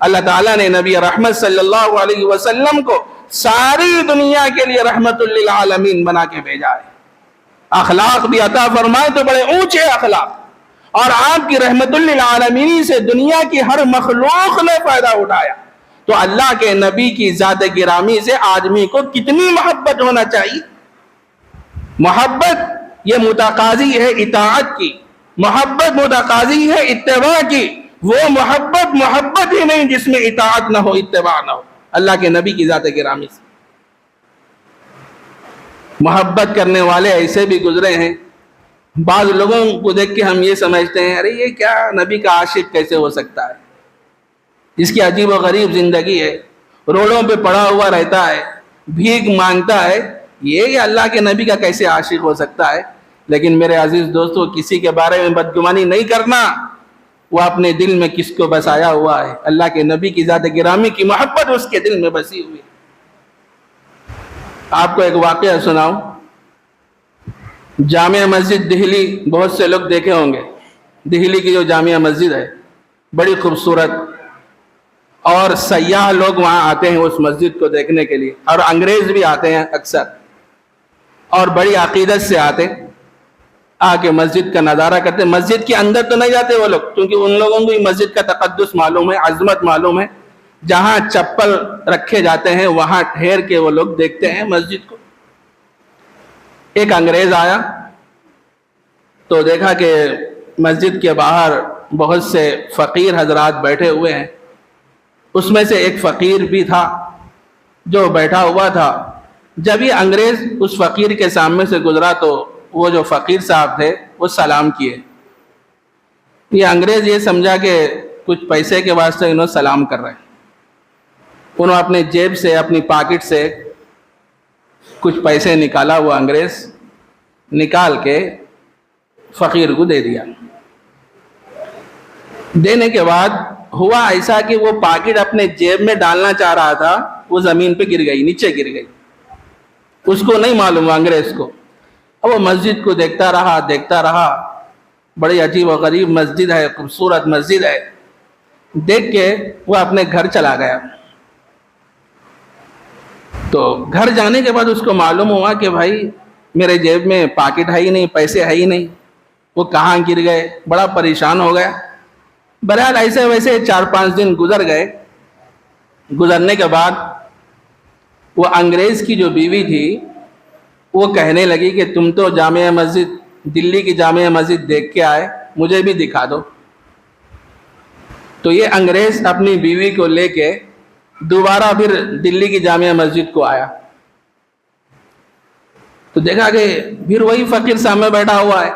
اللہ تعالیٰ نے نبی رحمت صلی اللہ علیہ وسلم کو ساری دنیا کے لیے رحمت للعالمین بنا کے بھیجا ہے. اخلاق بھی عطا فرمائے تو بڑے اونچے اخلاق، اور آپ کی رحمت للعالمین سے دنیا کی ہر مخلوق نے فائدہ اٹھایا. تو اللہ کے نبی کی ذات گرامی سے آدمی کو کتنی محبت ہونا چاہیے. محبت یہ متقاضی ہے اطاعت کی، محبت متقاضی ہے اتباع کی. وہ محبت ہی نہیں جس میں اطاعت نہ ہو، اتباع نہ ہو. اللہ کے نبی کی ذات گرامی سے محبت کرنے والے ایسے بھی گزرے ہیں، بعض لوگوں کو دیکھ کے ہم یہ سمجھتے ہیں ارے یہ کیا نبی کا عاشق کیسے ہو سکتا ہے، اس کی عجیب و غریب زندگی ہے، روڈوں پہ پڑا ہوا رہتا ہے، بھیک مانگتا ہے، یہ اللہ کے نبی کا کیسے عاشق ہو سکتا ہے. لیکن میرے عزیز دوستو، کسی کے بارے میں بدگمانی نہیں کرنا، وہ اپنے دل میں کس کو بسایا ہوا ہے. اللہ کے نبی کی ذات گرامی کی محبت اس کے دل میں بسی ہوئی ہے. آپ کو ایک واقعہ سناؤں. جامع مسجد دہلی، بہت سے لوگ دیکھے ہوں گے. دہلی کی جو جامع مسجد ہے بڑی خوبصورت، اور سیاح لوگ وہاں آتے ہیں اس مسجد کو دیکھنے کے لیے، اور انگریز بھی آتے ہیں اکثر، اور بڑی عقیدت سے آتے، آ کے مسجد کا نظارہ کرتے. مسجد کے اندر تو نہیں جاتے وہ لوگ، کیونکہ ان لوگوں کو مسجد کا تقدس معلوم ہے، عظمت معلوم ہے. جہاں چپل رکھے جاتے ہیں وہاں ٹھہر کے وہ لوگ دیکھتے ہیں مسجد کو. ایک انگریز آیا تو دیکھا کہ مسجد کے باہر بہت سے فقیر حضرات بیٹھے ہوئے ہیں. اس میں سے ایک فقیر بھی تھا جو بیٹھا ہوا تھا. جب یہ انگریز اس فقیر کے سامنے سے گزرا تو وہ جو فقیر صاحب تھے وہ سلام کیے. یہ انگریز یہ سمجھا کہ کچھ پیسے کے واسطے انہوں سلام کر رہے ہیں. انہوں اپنے جیب سے، اپنی پاکٹ سے کچھ پیسے نکالا. وہ انگریز نکال کے فقیر کو دے دیا. دینے کے بعد ہوا ایسا کہ وہ پاکٹ اپنے جیب میں ڈالنا چاہ رہا تھا، وہ زمین پہ گر گئی، نیچے گر گئی. اس کو نہیں معلوم ہوا انگریز کو. اب وہ مسجد کو دیکھتا رہا. بڑی عجیب و غریب مسجد ہے، خوبصورت مسجد ہے. دیکھ کے وہ اپنے گھر چلا گیا. تو گھر جانے کے بعد اس کو معلوم ہوا کہ بھائی میرے جیب میں پاکٹ ہے ہی نہیں، پیسے ہے ہی نہیں، وہ کہاں گر گئے. بڑا پریشان ہو گیا. بہرحال ایسے ویسے 4-5 دن گزر گئے. گزرنے کے بعد وہ انگریز کی جو بیوی تھی وہ کہنے لگی کہ تم تو جامع مسجد، دلی کی جامع مسجد دیکھ کے آئے، مجھے بھی دکھا دو. تو یہ انگریز اپنی بیوی کو لے کے دوبارہ پھر دلی کی جامع مسجد کو آیا. تو دیکھا کہ پھر وہی فقیر سامنے بیٹھا ہوا ہے.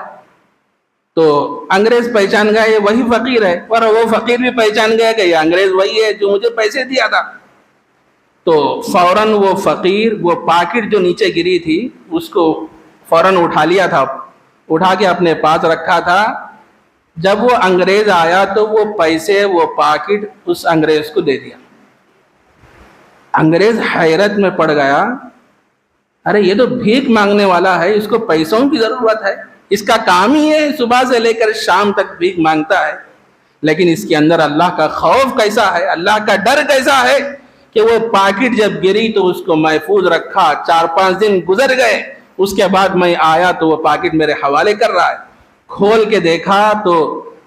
تو انگریز پہچان گیا یہ وہی فقیر ہے، اور وہ فقیر بھی پہچان گیا کہ یہ انگریز وہی ہے جو مجھے پیسے دیا تھا۔ تو فوراً وہ فقیر وہ پاکٹ جو نیچے گری تھی اس کو فوراً اٹھا لیا تھا، اٹھا کے اپنے پاس رکھا تھا۔ جب وہ انگریز آیا تو وہ پیسے وہ پاکٹ اس انگریز کو دے دیا۔ انگریز حیرت میں پڑ گیا، ارے یہ تو بھیک مانگنے والا ہے، اس کو پیسوں کی ضرورت ہے، اس کا کام ہی ہے صبح سے لے کر شام تک بھیک مانگتا ہے، لیکن اس کے اندر اللہ کا خوف کیسا ہے، اللہ کا ڈر کیسا ہے کہ وہ پاکٹ جب گری تو اس کو محفوظ رکھا۔ 4-5 دن گزر گئے، اس کے بعد میں آیا تو وہ پاکٹ میرے حوالے کر رہا ہے۔ کھول کے دیکھا تو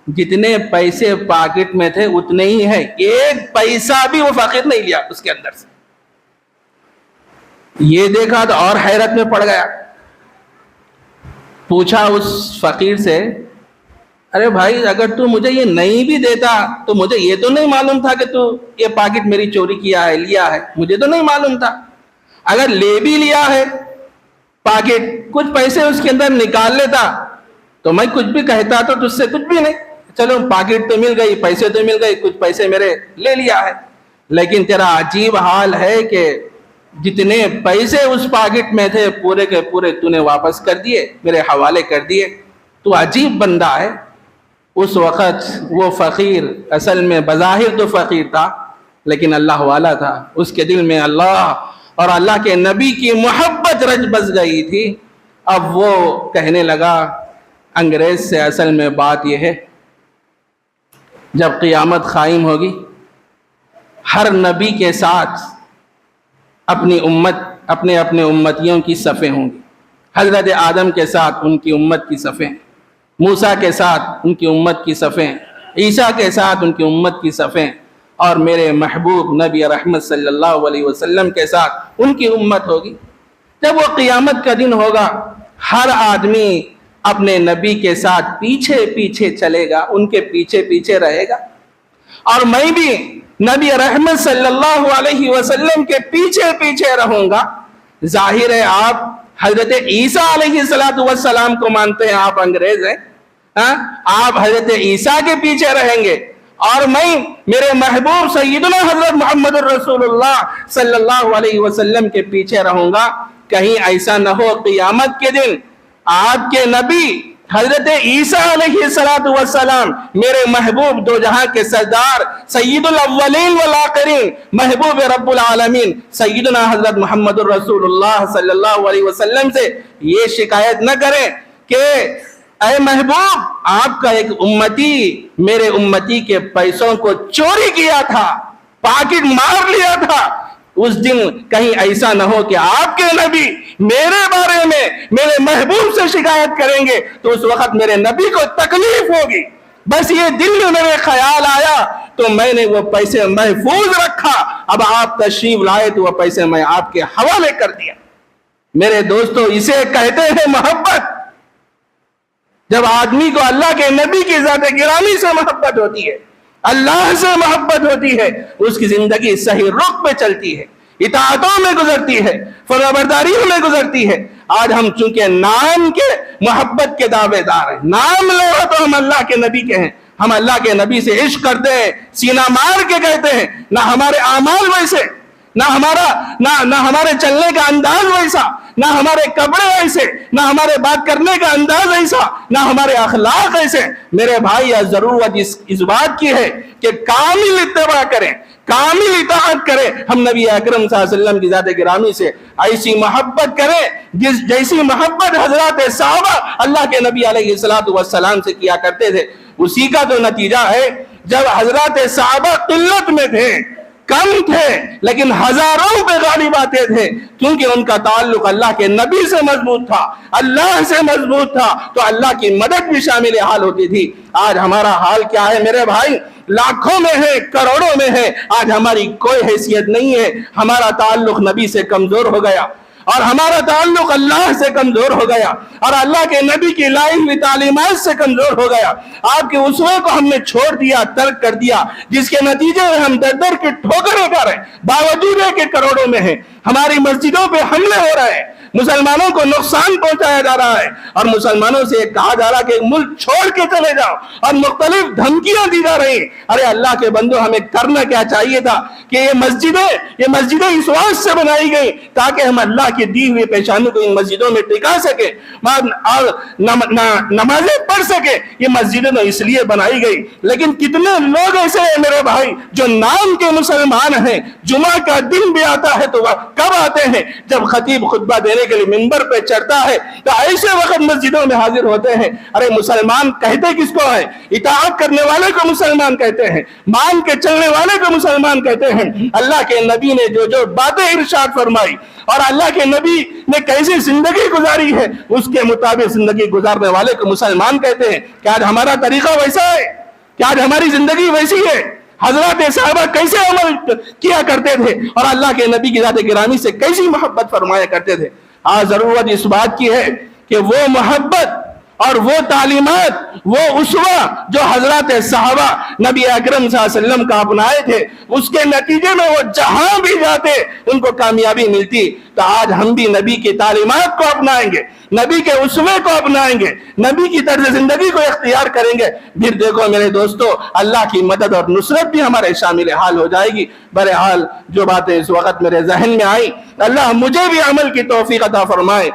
جتنے پیسے پاکٹ میں تھے اتنے ہی ہیں، ایک پیسہ بھی وہ فقیر نہیں لیا اس کے اندر سے۔ یہ دیکھا تو اور حیرت میں پڑ گیا، پوچھا اس فقیر سے، ارے بھائی اگر تو مجھے یہ نہیں بھی دیتا تو مجھے یہ تو نہیں معلوم تھا کہ تو یہ پاکٹ میری چوری کیا ہے، لیا ہے، مجھے تو نہیں معلوم تھا۔ اگر لے بھی لیا ہے پاکٹ، کچھ پیسے اس کے اندر نکال لیتا تو میں کچھ بھی کہتا تو تجھ سے کچھ بھی نہیں، چلو پاکٹ تو مل گئی، پیسے تو مل گئے، کچھ پیسے میرے لے لیا ہے۔ لیکن تیرا عجیب حال ہے کہ جتنے پیسے اس پاکٹ میں تھے پورے کے پورے تو نے واپس کر دیے، میرے حوالے کر دیے، تو عجیب بندہ ہے۔ اس وقت وہ فقیر اصل میں بظاہر تو فقیر تھا لیکن اللہ والا تھا، اس کے دل میں اللہ اور اللہ کے نبی کی محبت رچ بس گئی تھی۔ اب وہ کہنے لگا انگریز سے اصل میں بات یہ ہے، جب قیامت قائم ہوگی ہر نبی کے ساتھ اپنی امت اپنے امتیوں کی صفیں ہوں گی۔ حضرت آدم کے ساتھ ان کی امت کی صفیں، موسیٰ کے ساتھ ان کی امت کی صفیں، عیسیٰ کے ساتھ ان کی امت کی صفیں، اور میرے محبوب نبی رحمت صلی اللہ علیہ وسلم کے ساتھ ان کی امت ہوگی۔ جب وہ قیامت کا دن ہوگا ہر آدمی اپنے نبی کے ساتھ پیچھے پیچھے چلے گا، ان کے پیچھے پیچھے رہے گا، اور میں بھی نبی رحمت صلی اللہ علیہ وسلم کے پیچھے پیچھے رہوں گا۔ ظاہر ہے آپ حضرت عیسیٰ علیہ السلام کو مانتے ہیں، آپ انگریز ہیں، آپ حضرت عیسیٰ کے پیچھے رہیں گے، اور میں میرے محبوب سیدنا حضرت محمد الرسول اللہ صلی اللہ علیہ وسلم کے پیچھے رہوں گا۔ کہیں ایسا نہ ہو قیامت کے دن آپ کے نبی حضرت عیسیٰ علیہ السلام میرے محبوب دو جہاں کے سردار سید الاولین والآخرین محبوب رب العالمین سیدنا حضرت محمد الرسول اللہ صلی اللہ علیہ وسلم سے یہ شکایت نہ کریں کہ اے محبوب آپ کا ایک امتی میرے امتی کے پیسوں کو چوری کیا تھا، پاکٹ مار لیا تھا۔ اس دن کہیں ایسا نہ ہو کہ آپ کے نبی میرے بارے میں میرے محبوب سے شکایت کریں گے تو اس وقت میرے نبی کو تکلیف ہوگی۔ بس یہ دل میں میرے خیال آیا تو میں نے وہ پیسے محفوظ رکھا، اب آپ تشریف لائے تو وہ پیسے میں آپ کے حوالے کر دیا۔ میرے دوستو اسے کہتے ہیں محبت۔ جب آدمی کو اللہ کے نبی کی ذات گرامی سے محبت ہوتی ہے، اللہ سے محبت ہوتی ہے، اس کی زندگی صحیح رخ پہ چلتی ہے، اطاعتوں میں گزرتی ہے، فرمانبرداریوں میں گزرتی ہے۔ آج ہم چونکہ نام کے محبت کے دعوے دار ہیں، نام لے رہا تو ہم اللہ کے نبی کے ہیں، ہم اللہ کے نبی سے عشق کرتے ہیں، سینہ مار کے کہتے ہیں، نہ ہمارے اعمال ویسے، نہ ہمارے چلنے کا انداز ویسا، نہ ہمارے کپڑے ایسے، نہ ہمارے بات کرنے کا انداز ایسا، نہ ہمارے اخلاق ایسے۔ میرے بھائی ضرورت اس بات کی ہے کہ کامل اتباع کریں، کامل اطاعت کریں، ہم نبی اکرم صلی اللہ علیہ وسلم کی ذات گرامی سے ایسی محبت کریں جیسی محبت حضرات صحابہ اللہ کے نبی علیہ السلام سے کیا کرتے تھے۔ اسی کا تو نتیجہ ہے جب حضرات صحابہ قلت میں تھے، کم تھے، لیکن ہزاروں پہ غالب آتے تھے، کیونکہ ان کا تعلق اللہ کے نبی سے مضبوط تھا، اللہ سے مضبوط تھا، تو اللہ کی مدد بھی شامل حال ہوتی تھی۔ آج ہمارا حال کیا ہے میرے بھائی؟ لاکھوں میں ہے، کروڑوں میں ہے، آج ہماری کوئی حیثیت نہیں ہے، ہمارا تعلق نبی سے کمزور ہو گیا، اور ہمارا تعلق اللہ سے کمزور ہو گیا، اور اللہ کے نبی کی لائی ہوئی تعلیمات سے کمزور ہو گیا۔ آپ کے اسوے کو ہم نے چھوڑ دیا، ترک کر دیا، جس کے نتیجے میں ہم در در کی ٹھوکریں کر رہے ہیں، باوجود ہے کہ کروڑوں میں ہیں۔ ہماری مسجدوں پہ حملے ہو رہے ہیں، مسلمانوں کو نقصان پہنچایا جا رہا ہے، اور مسلمانوں سے کہا جا رہا کہ ملک چھوڑ کے چلے جاؤ، اور مختلف دھمکیاں دی جا رہی ہیں۔ ارے اللہ کے بندو، ہمیں کرنا کیا چاہیے تھا کہ یہ مسجدیں اس واسطے سے بنائی گئی تاکہ ہم اللہ کی دی ہوئی پیشانی کو ان مسجدوں میں ٹکا سکے اور نمازیں پڑھ سکے۔ یہ مسجدیں تو اس لیے بنائی گئی، لیکن کتنے لوگ ایسے ہیں میرے بھائی جو نام کے مسلمان ہیں، جمعہ کا دن بھی آتا ہے تو وہ کب آتے ہیں؟ جب خطیب خطبہ دینے کے لیے منبر پہ چڑھتا ہے تو ایسے وقت مسجدوں میں حاضر ہوتے ہیں۔ ارے مسلمان کہتے کس کو ہے؟ اطاعت کرنے والے کو مسلمان کہتے ہیں، مان کے چلنے والے کو مسلمان کہتے ہیں۔ اللہ کے نبی نے جو باتیں ارشاد فرمائی اور اللہ کے نبی نے کیسی زندگی گزاری ہے، اس کے مطابق زندگی گزارنے والے کو مسلمان کہتے ہیں۔ کیا آج ہمارا طریقہ ویسا ہے؟ کیا آج ہماری زندگی ویسی ہے؟ حضرات صحابہ کیسے عمل کیا کرتے تھے اور اللہ کے نبی کی ذات گرامی سے کیسی محبت فرمایا کرتے تھے؟ آج ضرورت اس بات کی ہے کہ وہ محبت اور وہ تعلیمات، وہ اسوہ جو حضرات صحابہ نبی اکرم صلی اللہ علیہ وسلم کا اپنائے تھے، اس کے نتیجے میں وہ جہاں بھی جاتے ان کو کامیابی ملتی۔ تو آج ہم بھی نبی کی تعلیمات کو اپنائیں گے، نبی کے اسوے کو اپنائیں گے، نبی کی طرز زندگی کو اختیار کریں گے، پھر دیکھو میرے دوستو، اللہ کی مدد اور نصرت بھی ہمارے شامل حال ہو جائے گی۔ بہرحال جو باتیں اس وقت میرے ذہن میں آئی، اللہ مجھے بھی عمل کی توفیق عطا فرمائے۔